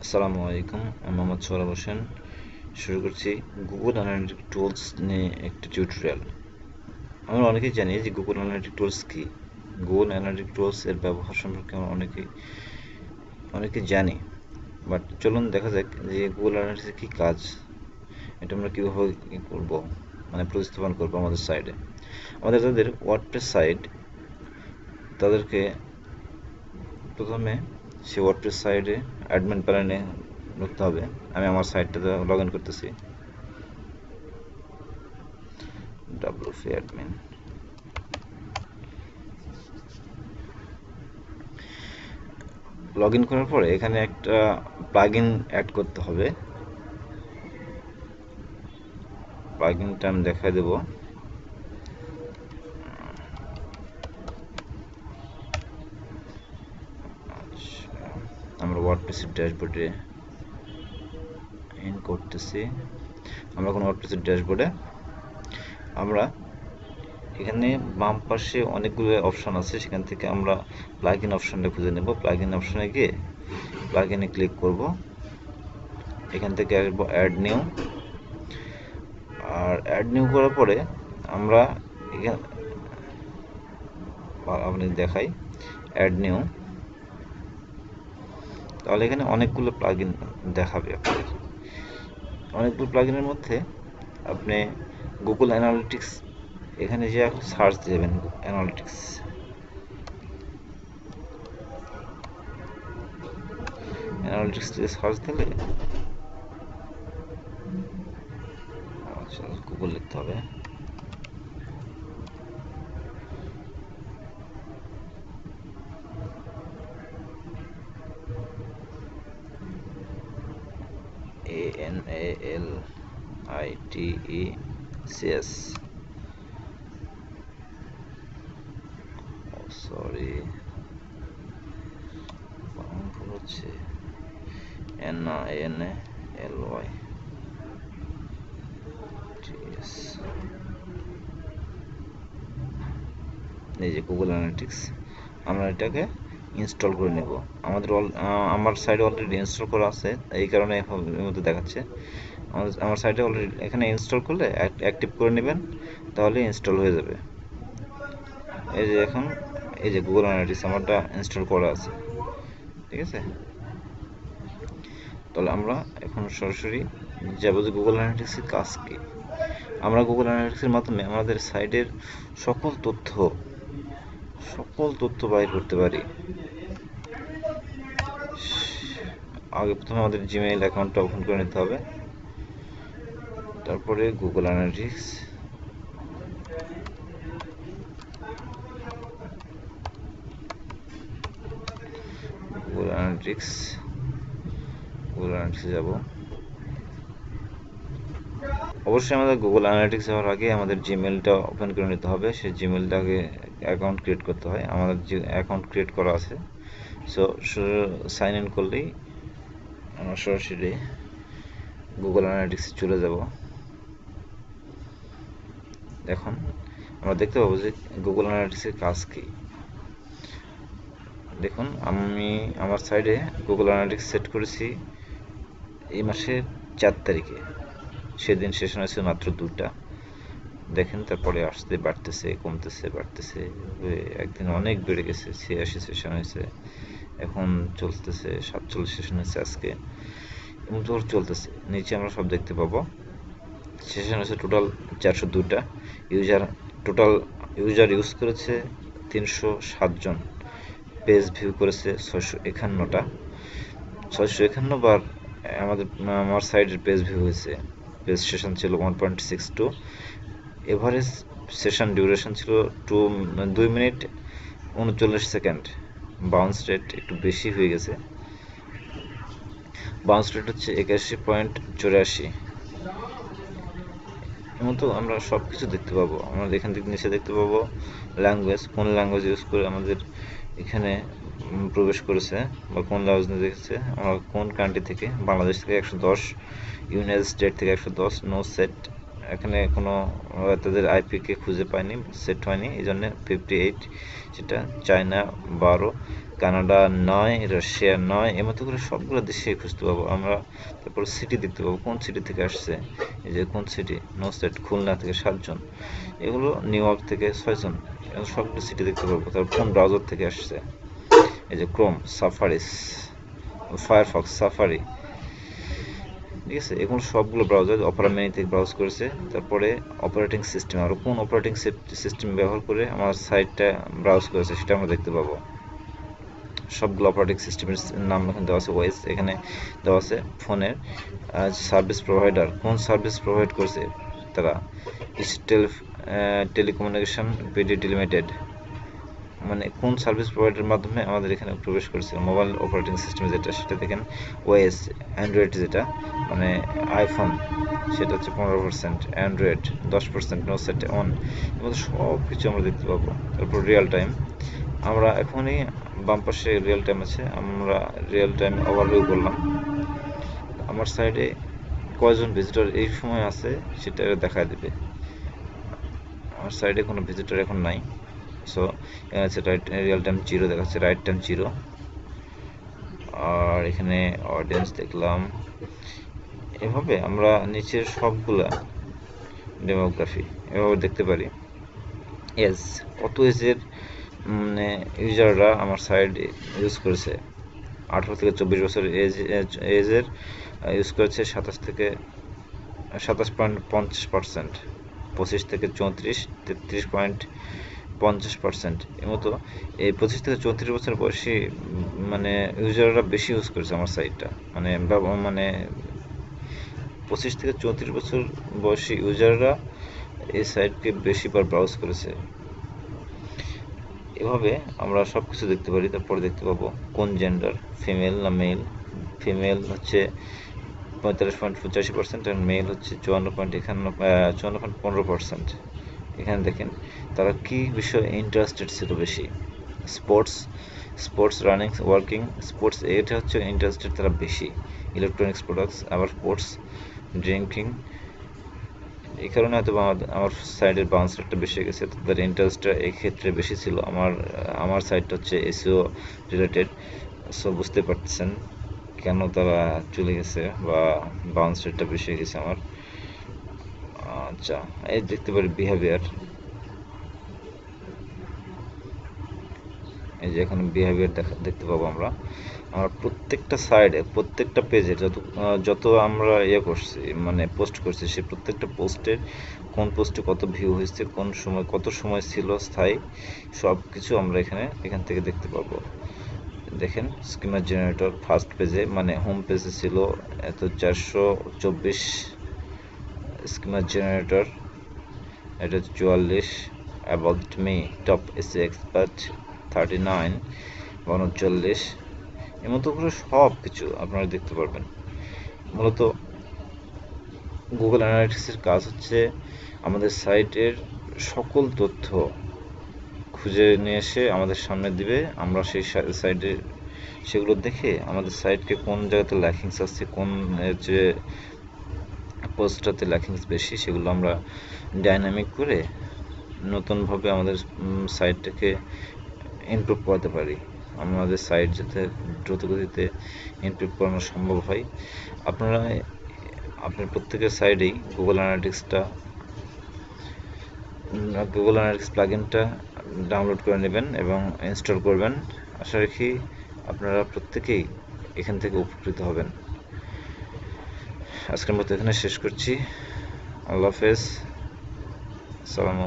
আসসালামু আলাইকুম, আমি মোহাম্মদ সোহরাব হোসেন। শুরু করছি গুগল অ্যানালিটিক টুলস নিয়ে একটি টিউটোরিয়াল। আমরা অনেকেই জানি যে গুগল অ্যানালিটিক টুলস কি। গুগল অ্যানালিটিক টুলস এর ব্যবহার সম্পর্কে আমরা অনেকেই জানি, বাট চলুন দেখা যাক যে গুগল অ্যানালিটিক্সের কী কাজ, এটা আমরা কীভাবে করবো, মানে প্রতিস্থাপন করবো আমাদের সাইডে। আমাদের যাদের ওয়ার্ডপ্রেস সাইট, তাদেরকে প্রথমে সেই ওয়ার্ডপ্রেস সাইটে অ্যাডমিন প্যানেলে ঢুকতে হবে। আমি আমার সাইটটাতে লগ ইন করতেছি, wp admin। লগ ইন করার পরে এখানে একটা প্লাগইন অ্যাড করতে হবে। প্লাগইনটা আমি দেখাই দেব। আমরা ওয়ার্ডপ্রেসের ড্যাশবোর্ডে ইন করতেছি। আমরা এখন ওয়ার্ডপ্রেসের ড্যাশবোর্ডে আমরা এখানে বাম পাশে অনেকগুলো অপশন আছে, সেখান থেকে আমরা প্লাগইন অপশনটা খুঁজে নেব। প্লাগইন অপশনে গিয়ে প্লাগইনে ক্লিক করব। এখান থেকে আসবো অ্যাড নিউ। আর অ্যাড নিউ করার পরে আমরা এখানে আপনি দেখাই অ্যাড নিউ, তাহলে এখানে অনেকগুলো প্লাগইন দেখাবে আপনাদের। অনেকগুলো প্লাগইনের মধ্যে আপনি গুগল অ্যানালিটিক্স এখানে যে এখন সার্চ দেবেন অ্যানালিটিক্স। অ্যানালিটিক্স দিয়ে সার্চ দিলে গুগল লিখতে হবে। ANALITECS, সরি ভুল হচ্ছে, NANALYTS, এই যে গুগল অ্যানালিটিক্স। আমরা এটাকে ইনস্টল করে নেব। আমার সাইটে অলরেডি ইনস্টল করা আছে, এই কারণে এর মধ্যে দেখাচ্ছে। আমার সাইটে অলরেডি এখানে ইনস্টল করলে অ্যাক্টিভ করে নেবেন, তাহলে ইনস্টল হয়ে যাবে। এই যে এখন এই যে গুগল অ্যানালিটিক্স আমারটা ইনস্টল করা আছে, ঠিক আছে। তাহলে আমরা এখন সরাসরি যাবো যে গুগল অ্যানালিটিক্সের কাজ কি। আমরা গুগল অ্যানালিটিক্সের মাধ্যমে আমাদের সাইটের সকল তথ্য বাইর করতে পারি। আগে প্রথমে আমাদের জিমেইল অ্যাকাউন্টটা ওপেন করে নিতে হবে, তারপরে গুগল অ্যানালিটিক্স, গুগল অ্যানালিটিক্সে যাব। অবশ্যই আমাদের গুগল অ্যানালিটিক্স যাওয়ার আগে আমাদের জিমেইলটা ওপেন করে নিতে হবে। সেই জিমেইলটাকে অ্যাকাউন্ট ক্রিয়েট করতে হয়। আমাদের যে অ্যাকাউন্ট ক্রিয়েট করা আছে, সো সাইন ইন করলেই আমরা সরাসরি গুগল অ্যানালিটিক্সে চলে যাব। এখন আমরা দেখতে পাবো যে গুগল অ্যানালিটিক্সের কাজ কি। দেখুন, আমি আমার সাইডে গুগল অ্যানালিটিক্স সেট করেছি এই মাসের 4 তারিখে। সেদিন সেশন হয়েছে মাত্র 2টা। দেখেন তারপরে আসতে বাড়তেছে, কমতেছে, বাড়তেছে, একদিন অনেক বেড়ে গেছে। 86 সেশন হয়েছে, এখন চলতেছে 47 সেশন হয়েছে আজকে, এমন তো চলতেছে। নিচে আমরা সব দেখতে পাবো। সেশন হয়েছে টোটাল 402টা। টোটাল ইউজার ইউজ করেছে 307 জন। পেজ ভিউ করেছে 651টা। 651 বার আমার সাইডের পেজ ভিউ হয়েছে। পেজ সেশন ছিল 1.62। এভারেজ সেশন ডিউরেশন ছিল 2 মিনিট 39 সেকেন্ড। বাউন্স রেট একটু বেশি হয়ে গেছে। বাউন্স রেট হচ্ছে 81.84। মতো আমরা সব কিছু দেখতে পাবো। আমরা এখান থেকে নিচে দেখতে পাবো ল্যাঙ্গুয়েজ, কোন ল্যাঙ্গুয়েজ ইউজ করে আমাদের এখানে প্রবেশ করেছে বা কোন ল্যাঙ্গুয়েজ দেখেছে। আমরা কোন কান্ট্রি থেকে, বাংলাদেশ থেকে 110, ইউনাইটেড স্টেট থেকে 110, নো সেট। এখানে কোনো তাদের আইপিকে খুঁজে পায়নি, সেট হয়নি, এই জন্য 58। সেটা চায়না 12, কানাডা নয়, রাশিয়া নয়, এর মতো করে সবগুলো দেশে খুঁজতে পাবো আমরা। তারপর সিটি দেখতে পাবো, কোন সিটি থেকে আসছে, এই যে কোন সিটি, নো সেট, খুলনা থেকে 7 জন, এগুলো নিউ ইয়র্ক থেকে 6 জন, সবগুলো সিটি দেখতে পাবো। তারপর কোন ব্রাউজার থেকে আসছে, এই যে ক্রোম, সাফারিস, ফায়ারফক্স, সাফারি, ঠিক আছে, এগুলো সবগুলো ব্রাউজার অপেরা মিনি থেকে ব্রাউজ করেছে। তারপরে অপারেটিং সিস্টেম, আর কোন অপারেটিং সিস্টেম ব্যবহার করে আমার সাইটটা ব্রাউজ করেছে সেটা আমরা দেখতে পাবো। সবগুলো অপারেটিং সিস্টেমের নাম এখানে দেওয়া আছে, ওএস এখানে দেওয়া আছে। ফোনের সার্ভিস প্রোভাইডার, কোন সার্ভিস প্রোভাইড করছে তারা, টেলিকমিউনিকেশন পিডিটি লিমিটেড, মানে কোন সার্ভিস প্রোভাইডারের মাধ্যমে আমাদের এখানে প্রবেশ করেছে। মোবাইল অপারেটিং সিস্টেম যেটা, সেটা দেখেন ওএস, অ্যান্ড্রয়েড যেটা মানে আইফোন, সেটা হচ্ছে 15%, অ্যান্ড্রয়েড 10%, নো সেট অন, এর সব কিছু আমরা দেখতে পাবো। তারপর রিয়েল টাইম, আমরা এখনই বাম পাশে রিয়েল টাইম আছে, আমরা রিয়েল টাইম ওভারভিউ করলাম। আমার সাইডে কয়জন ভিজিটর এই সময় আছে সেটা দেখা দেবে। আমার সাইডে কোনো ভিজিটর এখন নাই, সো এখানে আছে রিয়েল টাইম 0 দেখাচ্ছে, রাইট টাইম 0। আর এখানে অডিয়েন্স দেখলাম। এভাবে আমরা নিচের সবগুলা ডেমোগ্রাফি এভাবে দেখতে পারি। এজ, কত এজের মানে ইউজাররা আমার সাইট ইউজ করেছে, 18 থেকে 24 বছর এজের ইউজ করেছে 27.50%, 25 থেকে 34 33.50%, এর মতো এই 25 থেকে 34 বছর বয়সী মানে ইউজাররা বেশি ইউজ করেছে আমার সাইটটা, মানে 25 থেকে 34 বছর বয়সী ইউজাররা এই সাইটকে বেশিবার ব্রাউজ করেছে। এভাবে আমরা সব কিছু দেখতে পারি। তারপরে দেখতে পাবো কোন জেন্ডার, ফিমেল না মেল, ফিমেল হচ্ছে 45.85% আর মেল হচ্ছে 54.15%। এখানে দেখেন তারা কি বিষয়ে ইন্টারেস্টেড ছিল বেশি, স্পোর্টস, রানিং, ওয়ার্কিং, স্পোর্টস, এটা হচ্ছে ইন্টারেস্টেড তারা বেশি, ইলেকট্রনিক্স প্রোডাক্টস, আবার স্পোর্টস, ড্রিঙ্কিং। এই কারণে হয়তো আমার সাইডের বাউন্স রেটটা বেশি গেছে, তাদের ইন্টারেস্টটা এই ক্ষেত্রে বেশি ছিল। আমার সাইডটা হচ্ছে এসইও রিলেটেড, সো বুঝতে পারতেছেন কেন তারা চলে গেছে বা বাউন্স রেটটা বেশি গেছে আমার। আচ্ছা, এই দেখতে পারি বিহেভিয়ার, এই যে এখানে বিহেভিয়ার দেখতে পাবো আমরা। আমার প্রত্যেকটা সাইডে, প্রত্যেকটা পেজে যত আমরা করছি মানে পোস্ট করছি, সে প্রত্যেকটা পোস্টের কোন পোস্টে কত ভিউ হয়েছে, কোন সময় কত সময় ছিল স্থায়ী, সব কিছু আমরা এখান থেকে দেখতে পাবো। দেখেন স্কিমার জেনারেটর ফার্স্ট পেজে মানে হোম পেজে ছিল এত 424 স্কিমার জেনারেটর, এটা 44, about me top AC expert 39, 39, এর মতো করে সব কিছু আপনারা দেখতে পারবেন। মূলত গুগল অ্যানালিটিক্সের কাজ হচ্ছে আমাদের সাইটের সকল তথ্য খুঁজে নিয়ে এসে আমাদের সামনে দিবে, আমরা সেই সাইটে সেগুলো দেখে আমাদের সাইটকে কোন জায়গাতে ল্যাকিংস আছে, কোন যে পোস্টটাতে ল্যাকিংস বেশি, সেগুলো আমরা ডাইনামিক করে নতুনভাবে আমাদের সাইটটাকে ইমপ্রুভ করতে পারি, আমাদের সাইট যাতে দ্রুতগতিতে ইমপ্রুভ করানো সম্ভব হয়। আপনার প্রত্যেকের সাইডেই গুগল অ্যানালিটিক্স প্লাগইনটা ডাউনলোড করে নেবেন এবং ইনস্টল করবেন। আশা রাখি আপনারা প্রত্যেকেই এখান থেকে উপকৃত হবেন। আজকের মতো এখানে শেষ করছি। আল্লাহ হাফেজ, আসসালামু আলাইকুম।